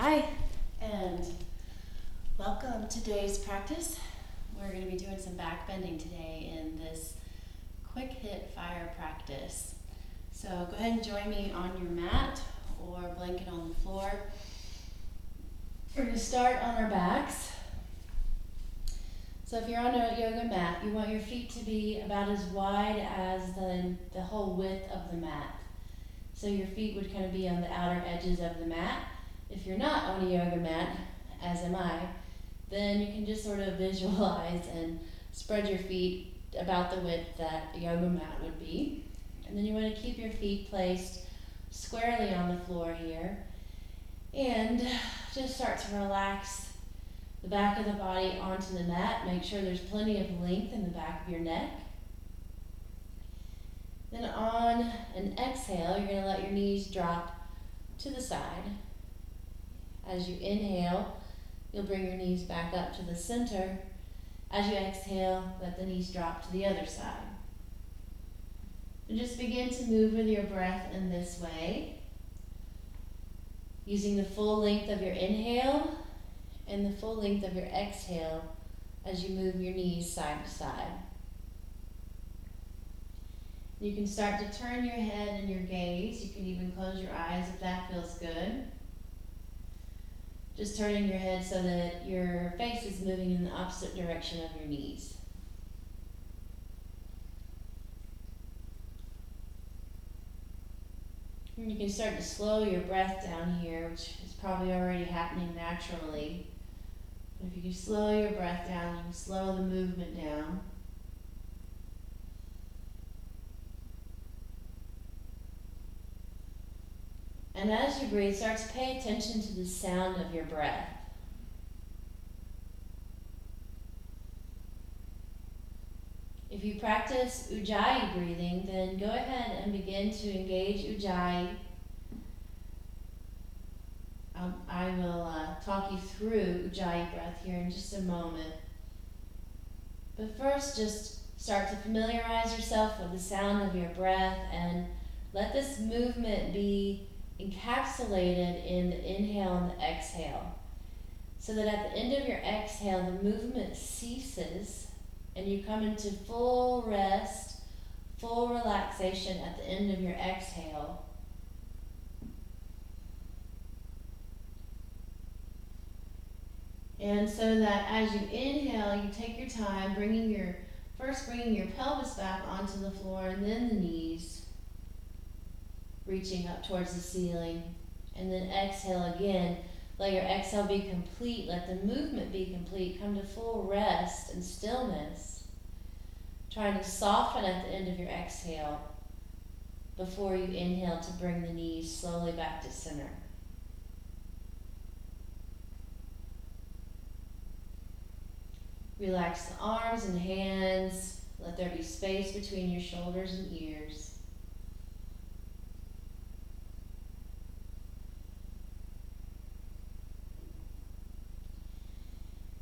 Hi, and welcome to today's practice. We're going to be doing some back bending today in this quick hit fire practice. So go ahead and join me on your mat or blanket on the floor. We're going to start on our backs. So if you're on a yoga mat, you want your feet to be about as wide as the whole width of the mat. So your feet would kind of be on the outer edges of the mat. If you're not on a yoga mat, as am I, then you can just sort of visualize and spread your feet about the width that a yoga mat would be. And then you want to keep your feet placed squarely on the floor here. And just start to relax the back of the body onto the mat. Make sure there's plenty of length in the back of your neck. Then on an exhale, you're going to let your knees drop to the side. As you inhale, you'll bring your knees back up to the center. As you exhale, let the knees drop to the other side. And just begin to move with your breath in this way, using the full length of your inhale and the full length of your exhale as you move your knees side to side. You can start to turn your head and your gaze. You can even close your eyes if that feels good. Just turning your head so that your face is moving in the opposite direction of your knees. And you can start to slow your breath down here, which is probably already happening naturally. But if you can slow your breath down, you can slow the movement down. And as you breathe, start to pay attention to the sound of your breath. If you practice Ujjayi breathing, then go ahead and begin to engage Ujjayi. I will talk you through Ujjayi breath here in just a moment. But first, just start to familiarize yourself with the sound of your breath and let this movement be encapsulated in the inhale and the exhale, so that at the end of your exhale, the movement ceases and you come into full rest, full relaxation at the end of your exhale. And so that as you inhale, you take your time, bringing your pelvis back onto the floor and then the knees, reaching up towards the ceiling, and then exhale again. Let your exhale be complete. Let the movement be complete. Come to full rest and stillness. Trying to soften at the end of your exhale before you inhale to bring the knees slowly back to center. Relax the arms and hands. Let there be space between your shoulders and ears.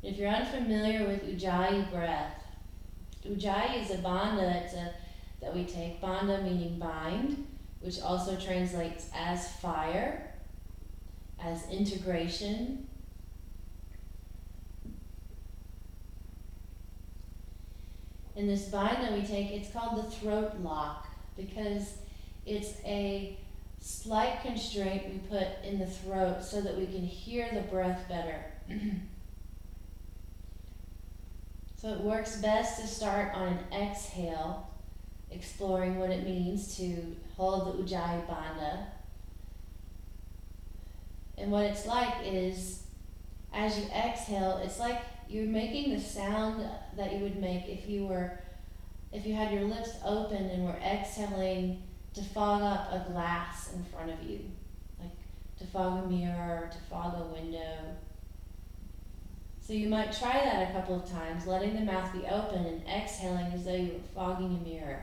If you're unfamiliar with Ujjayi breath, Ujjayi is a bandha that we take, bandha meaning bind, which also translates as fire, as integration. In this bind that we take, it's called the throat lock because it's a slight constraint we put in the throat so that we can hear the breath better. So it works best to start on an exhale, exploring what it means to hold the Ujjayi bandha. And what it's like is, as you exhale, it's like you're making the sound that you would make if you had your lips open and were exhaling to fog up a glass in front of you, like to fog a mirror, to fog a window. So you might try that a couple of times, letting the mouth be open and exhaling as though you were fogging a mirror.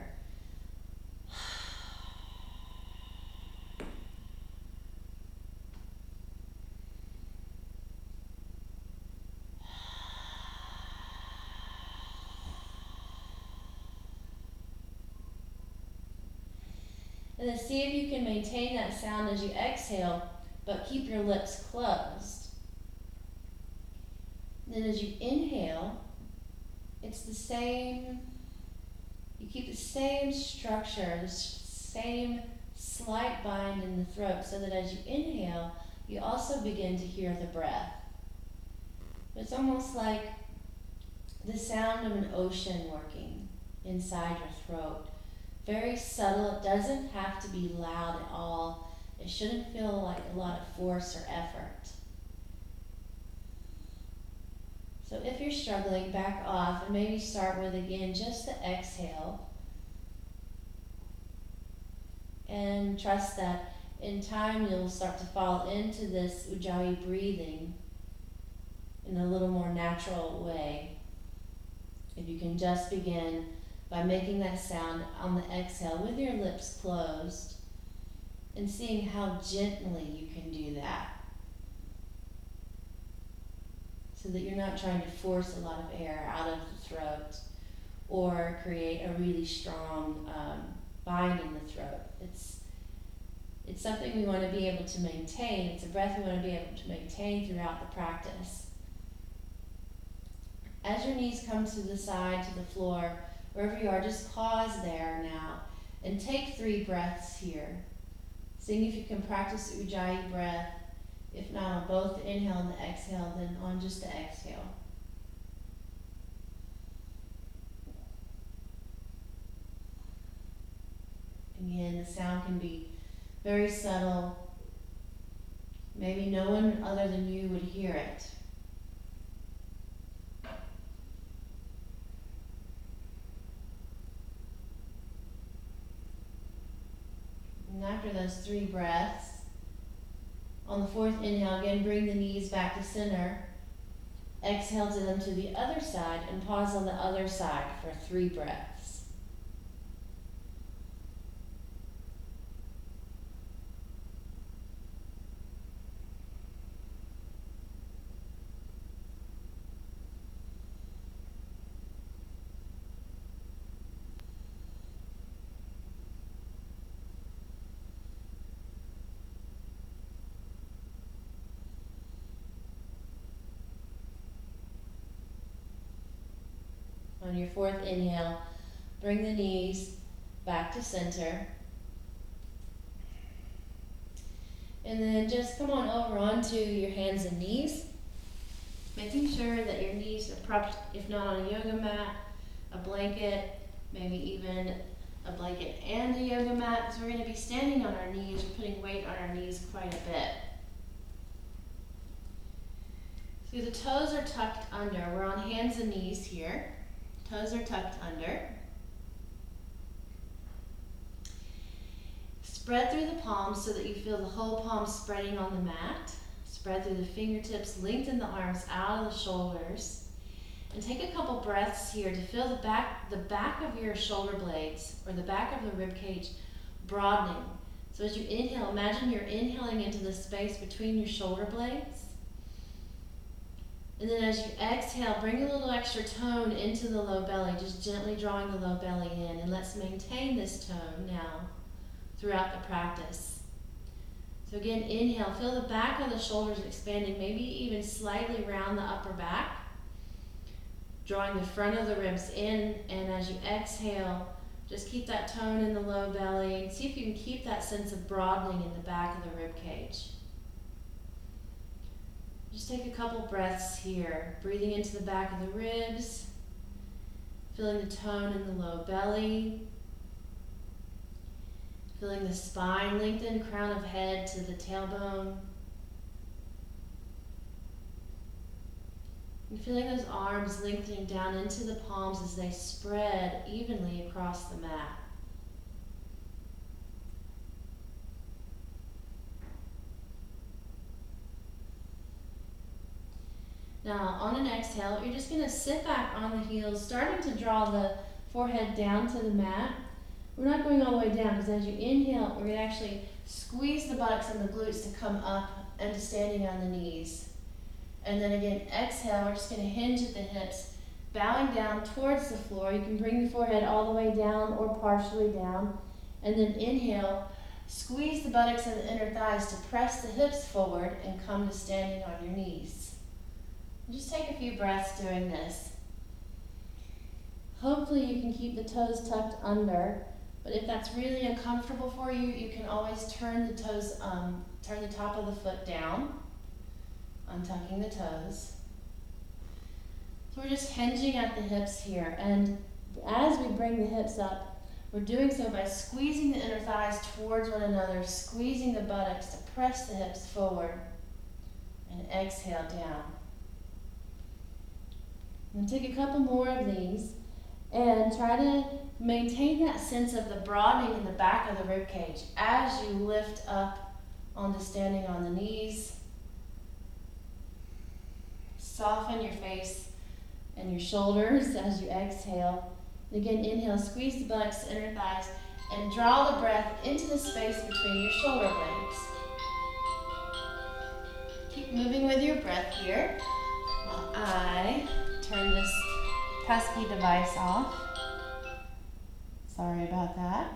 And then see if you can maintain that sound as you exhale but keep your lips closed. And then as you inhale, it's the same, you keep the same structure, the same slight bind in the throat, so that as you inhale, you also begin to hear the breath. It's almost like the sound of an ocean working inside your throat. Very subtle. It doesn't have to be loud at all. It shouldn't feel like a lot of force or effort. So if you're struggling, back off and maybe start with, again, just the exhale. And trust that in time you'll start to fall into this Ujjayi breathing in a little more natural way. If you can just begin by making that sound on the exhale with your lips closed and seeing how gently you can do that, so that you're not trying to force a lot of air out of the throat or create a really strong bind in the throat. It's something we want to be able to maintain. It's a breath we want to be able to maintain throughout the practice. As your knees come to the side, to the floor, wherever you are, just pause there now and take 3 breaths here. Seeing if you can practice the Ujjayi breath. If not on both the inhale and the exhale, then on just the exhale. Again, the sound can be very subtle. Maybe no one other than you would hear it. And after those 3 breaths, on the 4th inhale, again, bring the knees back to center. Exhale to them to the other side and pause on the other side for 3 breaths. On your 4th inhale, bring the knees back to center. And then just come on over onto your hands and knees, making sure that your knees are propped, if not on a yoga mat, a blanket, maybe even a blanket and a yoga mat, because we're going to be standing on our knees, we're putting weight on our knees quite a bit. So the toes are tucked under. We're on hands and knees here. Toes are tucked under. Spread through the palms so that you feel the whole palm spreading on the mat. Spread through the fingertips, lengthen the arms out of the shoulders. And take a couple breaths here to feel the back of your shoulder blades or the back of the rib cage broadening. So as you inhale, imagine you're inhaling into the space between your shoulder blades. And then as you exhale, bring a little extra tone into the low belly, just gently drawing the low belly in. And let's maintain this tone now throughout the practice. So again, inhale, feel the back of the shoulders expanding, maybe even slightly round the upper back, drawing the front of the ribs in. And as you exhale, just keep that tone in the low belly. See if you can keep that sense of broadening in the back of the rib cage. Just take a couple breaths here, breathing into the back of the ribs, feeling the tone in the low belly, feeling the spine lengthen, crown of head to the tailbone, and feeling those arms lengthening down into the palms as they spread evenly across the mat. Now, on an exhale, you're just going to sit back on the heels, starting to draw the forehead down to the mat. We're not going all the way down, because as you inhale, we're going to actually squeeze the buttocks and the glutes to come up and to standing on the knees. And then again, exhale, we're just going to hinge at the hips, bowing down towards the floor. You can bring the forehead all the way down or partially down. And then inhale, Squeeze the buttocks and the inner thighs to press the hips forward and come to standing on your knees. Just take a few breaths doing this. Hopefully you can keep the toes tucked under, but if that's really uncomfortable for you, you can always turn the toes, turn the top of the foot down, untucking the toes. So we're just hinging at the hips here, and as we bring the hips up, we're doing so by squeezing the inner thighs towards one another, squeezing the buttocks to press the hips forward, and exhale down. And take a couple more of these, and try to maintain that sense of the broadening in the back of the rib cage as you lift up onto standing on the knees. Soften your face and your shoulders as you exhale. And again, inhale, squeeze the buttocks, inner thighs, and draw the breath into the space between your shoulder blades. Keep moving with your breath here while I turn this pesky device off. Sorry about that.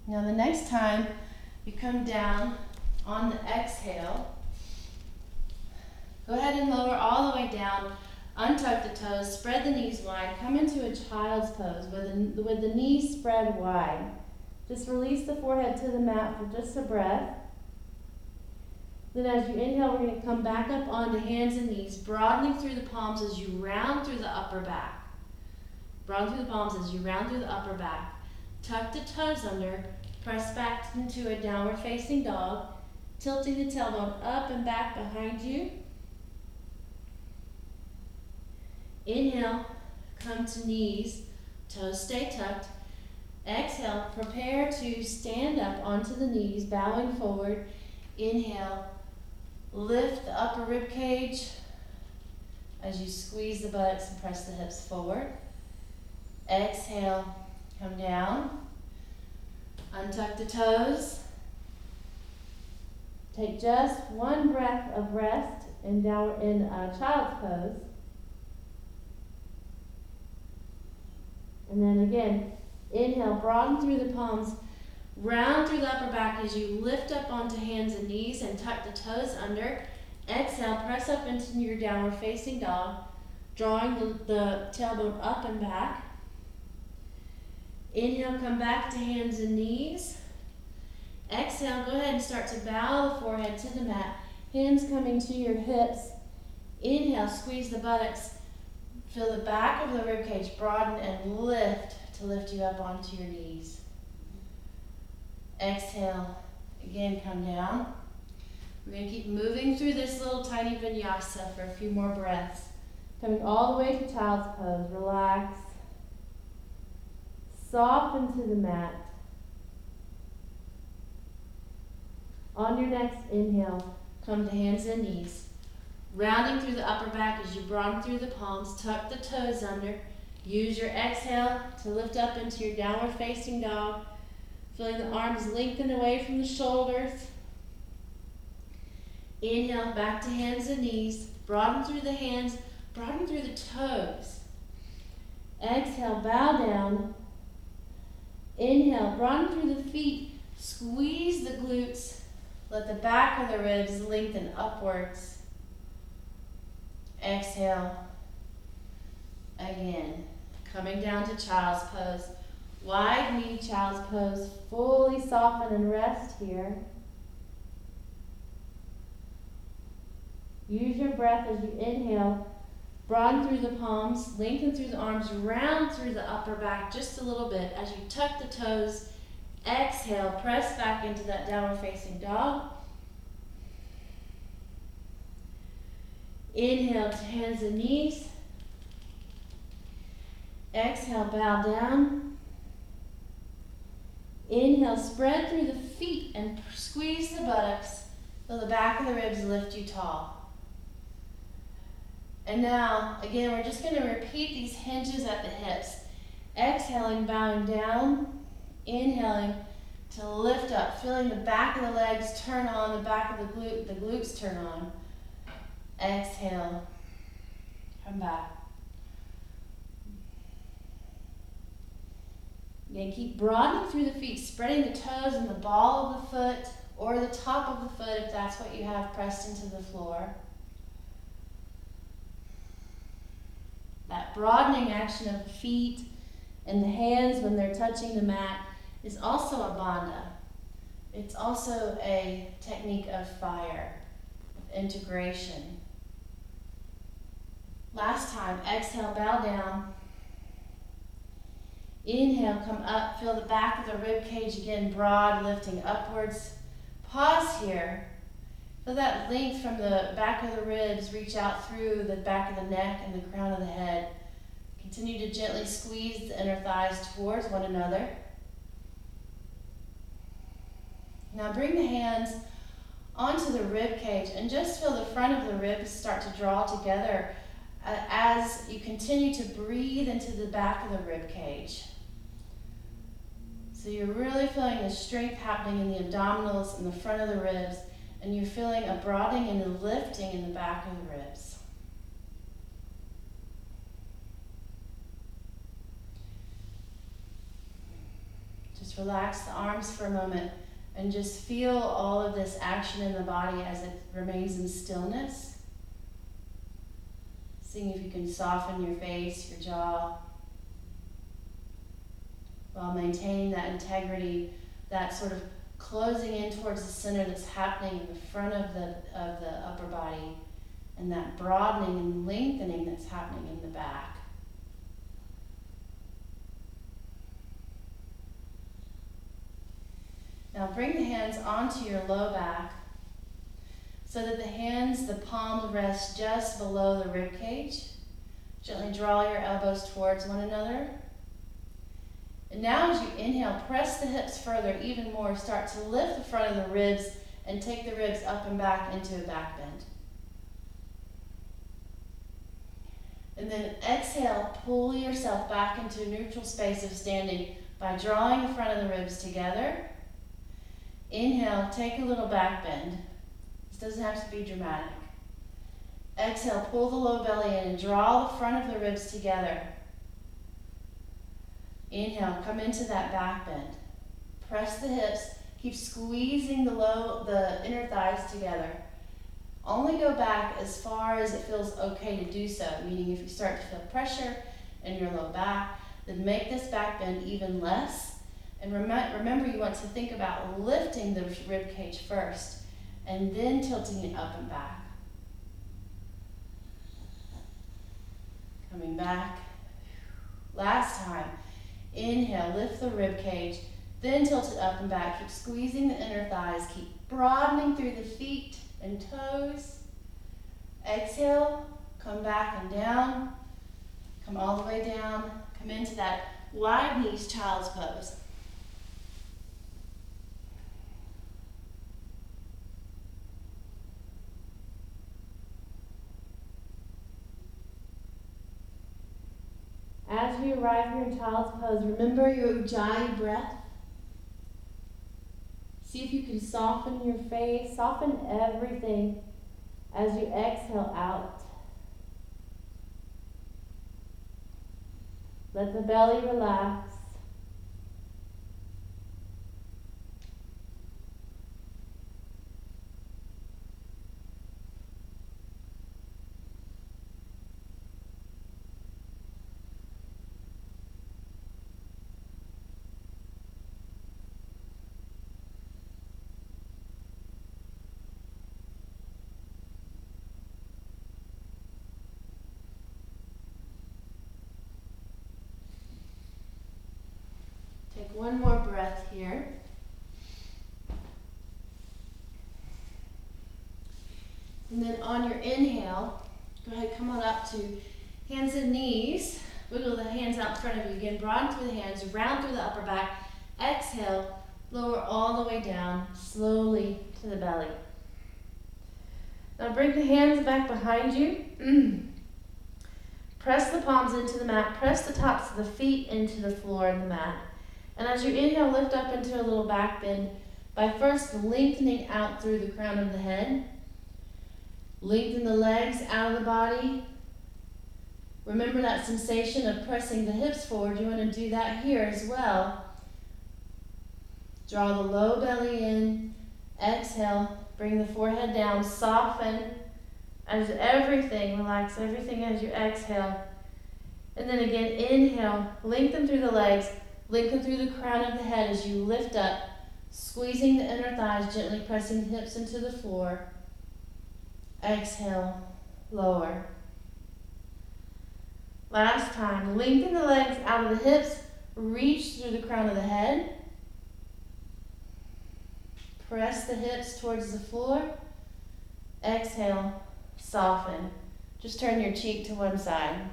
Now the next time you come down on the exhale, go ahead and lower all the way down, untuck the toes, spread the knees wide, come into a child's pose with the knees spread wide. Just release the forehead to the mat for just a breath. Then as you inhale, we're going to come back up onto hands and knees, broadening through the palms as you round through the upper back. Broaden through the palms as you round through the upper back. Tuck the toes under, press back into a downward facing dog, tilting the tailbone up and back behind you. Inhale, come to knees, toes stay tucked. Exhale, prepare to stand up onto the knees, bowing forward. Inhale, lift the upper rib cage as you squeeze the buttocks and press the hips forward. Exhale, come down, untuck the toes. Take just one breath of rest in child's pose. And then again, inhale, broaden through the palms, round through the upper back as you lift up onto hands and knees and tuck the toes under. Exhale, press up into your downward facing dog, drawing the tailbone up and back. Inhale, come back to hands and knees. Exhale, go ahead and start to bow the forehead to the mat, hands coming to your hips. Inhale, squeeze the buttocks. Feel the back of the ribcage broaden and lift to lift you up onto your knees. Exhale, again come down. We're going to keep moving through this little tiny vinyasa for a few more breaths. Coming all the way to child's pose. Relax. Soften to the mat. On your next inhale, come to hands and knees. Rounding through the upper back as you broaden through the palms, tuck the toes under. Use your exhale to lift up into your downward facing dog. Feeling the arms lengthen away from the shoulders. Inhale, back to hands and knees. Broaden through the hands, broaden through the toes. Exhale, bow down. Inhale, broaden through the feet. Squeeze the glutes. Let the back of the ribs lengthen upwards. Exhale. Again, coming down to child's pose. Wide knee child's pose. Fully soften and rest here. Use your breath as you inhale. Broaden through the palms, lengthen through the arms, round through the upper back just a little bit. As you tuck the toes, exhale, press back into that downward facing dog. Inhale to hands and knees. Exhale, bow down. Inhale, spread through the feet and squeeze the buttocks so the back of the ribs lift you tall. And now, again, we're just going to repeat these hinges at the hips. Exhaling, bowing down. Inhaling to lift up, feeling the back of the legs turn on, the back of the glutes turn on. Exhale, come back. Again, keep broadening through the feet, spreading the toes and the ball of the foot or the top of the foot if that's what you have pressed into the floor. That broadening action of the feet and the hands when they're touching the mat is also a bandha. It's also a technique of fire, of integration. Last time, exhale, bow down. Inhale, come up, feel the back of the rib cage again, broad, lifting upwards. Pause here. Feel that length from the back of the ribs reach out through the back of the neck and the crown of the head. Continue to gently squeeze the inner thighs towards one another. Now bring the hands onto the rib cage and just feel the front of the ribs start to draw together as you continue to breathe into the back of the rib cage. So you're really feeling the strength happening in the abdominals and the front of the ribs, and you're feeling a broadening and a lifting in the back of the ribs. Just relax the arms for a moment and just feel all of this action in the body as it remains in stillness. Seeing if you can soften your face, your jaw, while maintaining that integrity, that sort of closing in towards the center that's happening in the front of the upper body, and that broadening and lengthening that's happening in the back. Now bring the hands onto your low back so that the hands, the palms rest just below the rib cage. Gently draw your elbows towards one another. And now as you inhale, press the hips further, even more. Start to lift the front of the ribs and take the ribs up and back into a back bend. And then exhale, pull yourself back into a neutral space of standing by drawing the front of the ribs together. Inhale, take a little back bend. This doesn't have to be dramatic. Exhale, pull the low belly in and draw the front of the ribs together. Inhale, come into that back bend. Press the hips, keep squeezing the inner thighs together. Only go back as far as it feels okay to do so, meaning if you start to feel pressure in your low back, then make this back bend even less. And remember, you want to think about lifting the rib cage first and then tilting it up and back. Coming back. Last time. Inhale, lift the rib cage, then tilt it up and back. Keep squeezing the inner thighs. Keep broadening through the feet and toes. Exhale, come back and down. Come all the way down. Come into that wide knees child's pose. As we arrive here in child's pose, remember your Ujjayi breath. See if you can soften your face, soften everything as you exhale out. Let the belly relax. Take one more breath here. And then on your inhale, go ahead, come on up to hands and knees. Wiggle the hands out in front of you again. Broaden through the hands, round through the upper back. Exhale, lower all the way down, slowly to the belly. Now bring the hands back behind you. Press the palms into the mat. Press the tops of the feet into the floor and the mat. And as you inhale, lift up into a little back bend by first lengthening out through the crown of the head. Lengthen the legs out of the body. Remember that sensation of pressing the hips forward. You want to do that here as well. Draw the low belly in. Exhale. Bring the forehead down. Soften as everything. Relax everything as you exhale. And then again, inhale. Lengthen through the legs. Lengthen through the crown of the head as you lift up. Squeezing the inner thighs, gently pressing the hips into the floor. Exhale. Lower. Last time, lengthen the legs out of the hips, reach through the crown of the head. Press the hips towards the floor. Exhale, soften. Just turn your cheek to one side.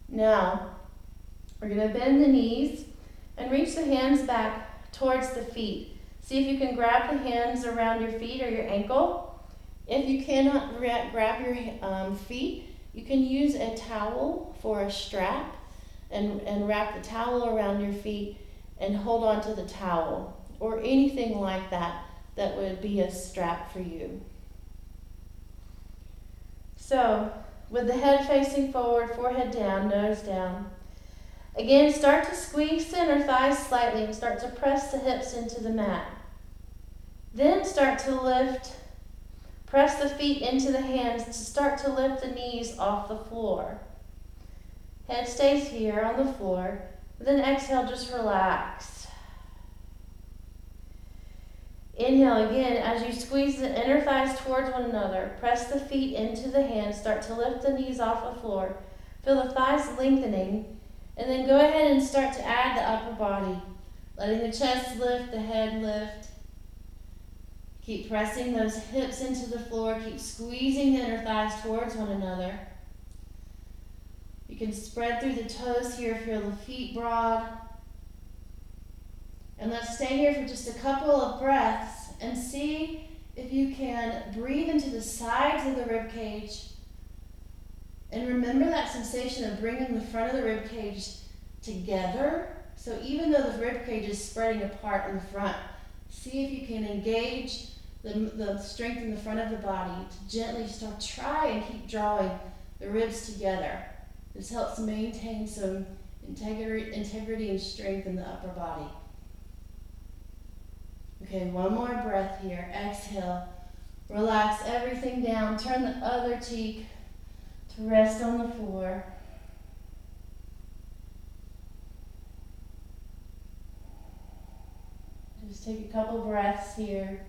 Now, we're going to bend the knees and reach the hands back towards the feet. See if you can grab the hands around your feet or your ankle. If you cannot grab your feet, you can use a towel for a strap and wrap the towel around your feet and hold on to the towel or anything like that that would be a strap for you. So, with the head facing forward, forehead down, nose down. Again, start to squeeze the inner thighs slightly and start to press the hips into the mat. Then start to lift, press the feet into the hands to start to lift the knees off the floor. Head stays here on the floor. Then exhale, just relax. Inhale again as you squeeze the inner thighs towards one another. Press the feet into the hands. Start to lift the knees off the floor. Feel the thighs lengthening. And then go ahead and start to add the upper body. Letting the chest lift, the head lift. Keep pressing those hips into the floor. Keep squeezing the inner thighs towards one another. You can spread through the toes here. Feel the feet broad. And let's stay here for just a couple of breaths and see if you can breathe into the sides of the rib cage. And remember that sensation of bringing the front of the rib cage together. So even though the rib cage is spreading apart in the front, see if you can engage the strength in the front of the body to gently try and keep drawing the ribs together. This helps maintain some integrity and strength in the upper body. Okay, one more breath here. Exhale. Relax everything down. Turn the other cheek to rest on the floor. Just take a couple breaths here.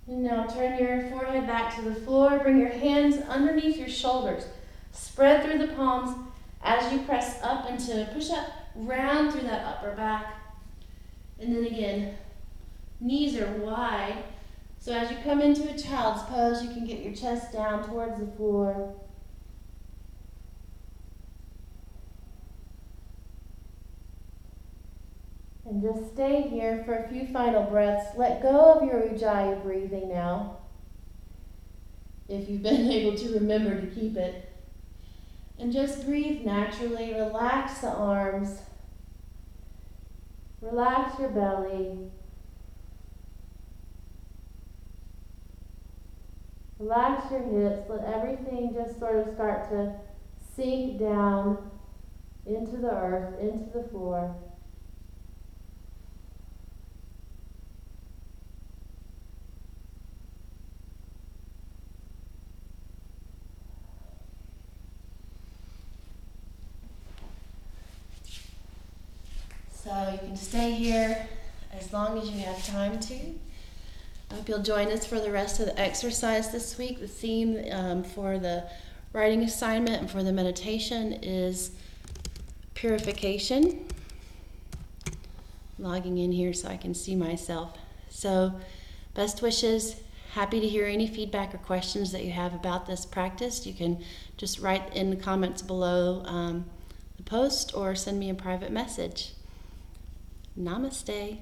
And now turn your forehead back to the floor. Bring your hands underneath your shoulders. Spread through the palms as you press up into push up, round through that upper back. And then again, knees are wide. So as you come into a child's pose, you can get your chest down towards the floor. And just stay here for a few final breaths. Let go of your Ujjayi breathing now, if you've been able to remember to keep it. And just breathe naturally. Relax the arms. Relax your belly. Relax your hips. Let everything just sort of start to sink down into the earth, into the floor. So you can stay here as long as you have time to. I hope you'll join us for the rest of the exercise this week. The theme for the writing assignment and for the meditation is purification. Logging in here so I can see myself. So best wishes. Happy to hear any feedback or questions that you have about this practice. You can just write in the comments below the post or send me a private message. Namaste.